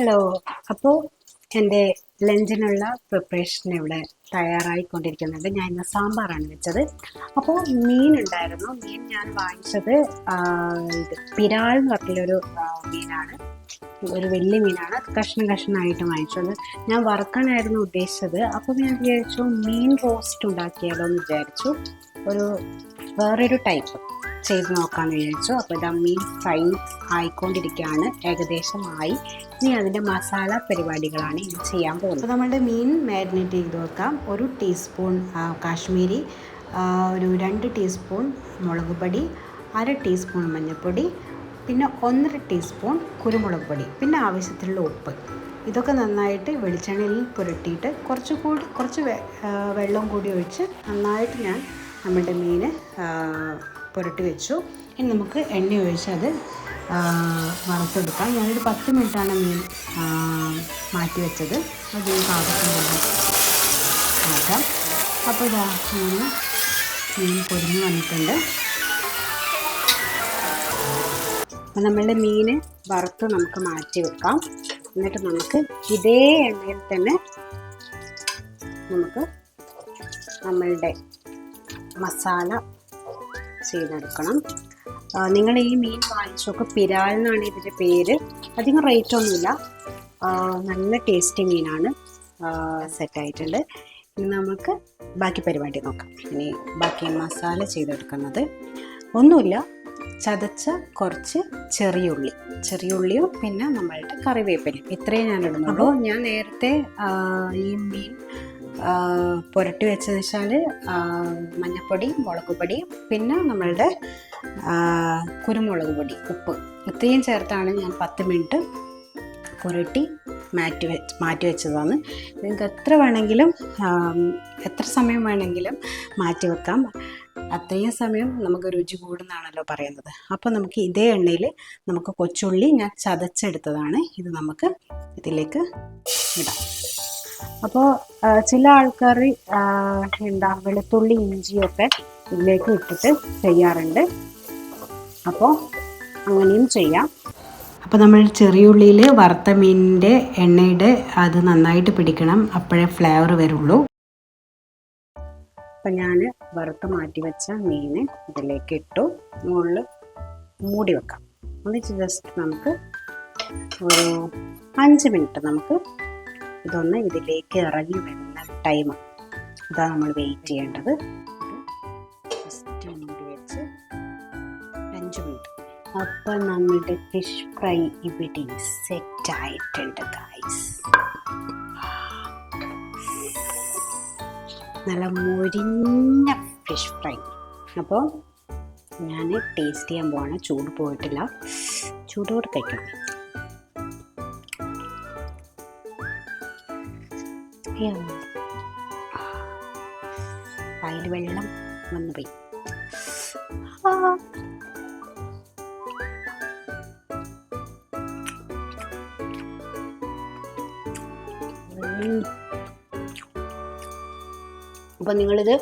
Hello. അപ്പോൾ എൻ്റെ ലഞ്ചിനുള്ള preparation ഇവിടെ തയ്യാറായിക്കൊണ്ടിരിക്കുന്നുണ്ട്. ഞാൻ ഇന്ന് സാമ്പാറാണ് വെച്ചത്. അപ്പോൾ മീൻ ഉണ്ടായിരുന്നു. മീൻ ഞാൻ വാങ്ങിച്ചത് ഇത് പിരാൾ എന്ന് പറഞ്ഞൊരു മീനാണ്. ഒരു വലിയ മീനാണ്. കഷ്ണം കഷ്ണമായിട്ട് വാങ്ങിച്ചത്. ഞാൻ വറുക്കാനായിരുന്നു ഉദ്ദേശിച്ചത്. അപ്പോൾ ഞാൻ വിചാരിച്ചു മീൻ റോസ്റ്റ് ഉണ്ടാക്കിയാലോ എന്ന് വിചാരിച്ചു. വേറൊരു ടൈപ്പ് ചെയ്ത് നോക്കാമെന്ന് വിചാരിച്ചു. അപ്പോൾ ഇതാ മീൻ ഫ്രൈ ആയിക്കൊണ്ടിരിക്കുകയാണ്, ഏകദേശം ആയി. ഇനി അതിൻ്റെ മസാല പരിപാടികളാണ് ഇനി ചെയ്യാൻ പോകുന്നത്. അപ്പോൾ നമ്മുടെ മീൻ മാരിനേറ്റ് ചെയ്ത് വെക്കാം. 1 ടീസ്പൂൺ കാശ്മീരി, ഒരു 2 ടീസ്പൂൺ മുളക് പൊടി, 1/2 ടീസ്പൂൺ മഞ്ഞൾപ്പൊടി, പിന്നെ 1.5 ടീസ്പൂൺ കുരുമുളക് പൊടി, പിന്നെ ആവശ്യത്തിനുള്ള ഉപ്പ്. ഇതൊക്കെ നന്നായിട്ട് വെളിച്ചെണ്ണയിൽ പുരട്ടിയിട്ട് കുറച്ച് വെള്ളം കൂടി ഒഴിച്ച് നന്നായിട്ട് ഞാൻ നമ്മുടെ മീൻ പുരട്ടി വെച്ചു. ഇനി നമുക്ക് എണ്ണ ഒഴിച്ച് അത് വറുത്തെടുക്കാം. ഞാനൊരു 10 മിനിറ്റാണ് മീൻ മാറ്റി വെച്ചത്. അത് പാകത്തിന് മാറ്റാം. അപ്പോൾ ഇതാ മീൻ പൊരിഞ്ഞ് വന്നിട്ടുണ്ട്. അപ്പം നമ്മളുടെ മീൻ വറുത്ത് നമുക്ക് മാറ്റി വെക്കാം. എന്നിട്ട് നമുക്ക് ഇതേ എണ്ണയിൽ തന്നെ നമുക്ക് നമ്മളുടെ മസാല ചെയ്തെടുക്കണം. നിങ്ങൾ ഈ മീൻ വാങ്ങിച്ചൊക്കെ പിരാൽ എന്നാണ് ഇതിൻ്റെ പേര്. അധികം റേറ്റ് ഒന്നുമില്ല. നല്ല ടേസ്റ്റി മീനാണ്. സെറ്റായിട്ടുണ്ട്. ഇനി നമുക്ക് ബാക്കി പരിപാടി നോക്കാം. ഇനി ബാക്കി മസാല ചെയ്തെടുക്കുന്നത് ഒന്നുമില്ല, ചതച്ച കുറച്ച് ചെറിയുള്ളിയും പിന്നെ നമ്മളുടെ കറിവേപ്പിലയും, ഇത്രയും ഞാൻ ഇടുന്നു. അപ്പോൾ ഞാൻ നേരത്തെ ഈ മീൻ പുരട്ടി വെച്ചതെന്ന് വെച്ചാൽ മഞ്ഞൾപ്പൊടി, മുളക് പൊടി, പിന്നെ നമ്മളുടെ കുരുമുളക് പൊടി, ഉപ്പ്, ഇത്രയും ചേർത്താണ് ഞാൻ 10 മിനിറ്റ് പുരട്ടി മാറ്റി വെച്ചതാണ്. നിങ്ങൾക്ക് എത്ര സമയം വേണമെങ്കിലും മാറ്റി വെക്കാം. അത്രയും സമയം നമുക്ക് രുചി കൂടുന്നാണല്ലോ പറയുന്നത്. അപ്പോൾ നമുക്ക് ഇതേ എണ്ണയിൽ നമുക്ക് കൊച്ചുള്ളി ഞാൻ ചതച്ചെടുത്തതാണ്, ഇത് നമുക്ക് ഇതിലേക്ക് ഇടാം. അപ്പോൾ ചില ആൾക്കാർ വെളുത്തുള്ളി ഇഞ്ചിയൊക്കെ ഇതിലേക്ക് ഇട്ടിട്ട് ചെയ്യാറുണ്ട്. അപ്പോൾ അങ്ങനെയും ചെയ്യാം. അപ്പോൾ നമ്മൾ ചെറിയുള്ളിയിൽ വറുത്ത മീനിൻ്റെ എണ്ണയുടെ അത് നന്നായിട്ട് പിടിക്കണം, അപ്പോഴേ ഫ്ലേവർ വരുള്ളൂ. അപ്പം ഞാൻ വറുത്ത് മാറ്റി വെച്ച മീൻ ഇതിലേക്ക് ഇട്ടു. മുകളിൽ മൂടി വെക്കാം. എന്നിട്ട് ജസ്റ്റ് നമുക്ക് ഒരു 5 മിനിറ്റ് നമുക്ക് ഇതൊന്ന് ഇതിലേക്ക് ഇറങ്ങി വരുന്ന ടൈം ഇതാണ് നമ്മൾ വെയിറ്റ് ചെയ്യേണ്ടത്. ജസ്റ്റ് മൂടി വെച്ച് 5 മിനിറ്റ്. അപ്പം നമ്മുടെ ഫിഷ് ഫ്രൈ ഇവിടെ സെറ്റായിട്ടുണ്ട് ഗൈസ്. നല്ല മൊരിഞ്ഞ ഫിഷ് ഫ്രൈ. അപ്പോൾ ഞാൻ ടേസ്റ്റ് ചെയ്യാൻ പോവാണ്. ചൂട് പോയിട്ടില്ല, ചൂടോട് കഴിക്കണം. അതിൽ വെള്ളം വന്നു പോയി. അപ്പോൾ നിങ്ങളിത്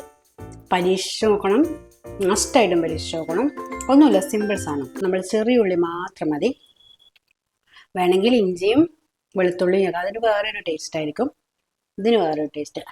പരീക്ഷിച്ച് നോക്കണം, മസ്റ്റായിട്ടും പരീക്ഷിച്ച് നോക്കണം. ഒന്നുമില്ല, സിമ്പിൾസാണ്. നമ്മൾ ചെറിയ ഉള്ളി മാത്രം മതി. വേണമെങ്കിൽ ഇഞ്ചിയും വെളുത്തുള്ളിയും ഒക്കെ, അതിന് വേറൊരു ടേസ്റ്റ് ആയിരിക്കും, ഇതിന് വേറൊരു ടേസ്റ്റ്.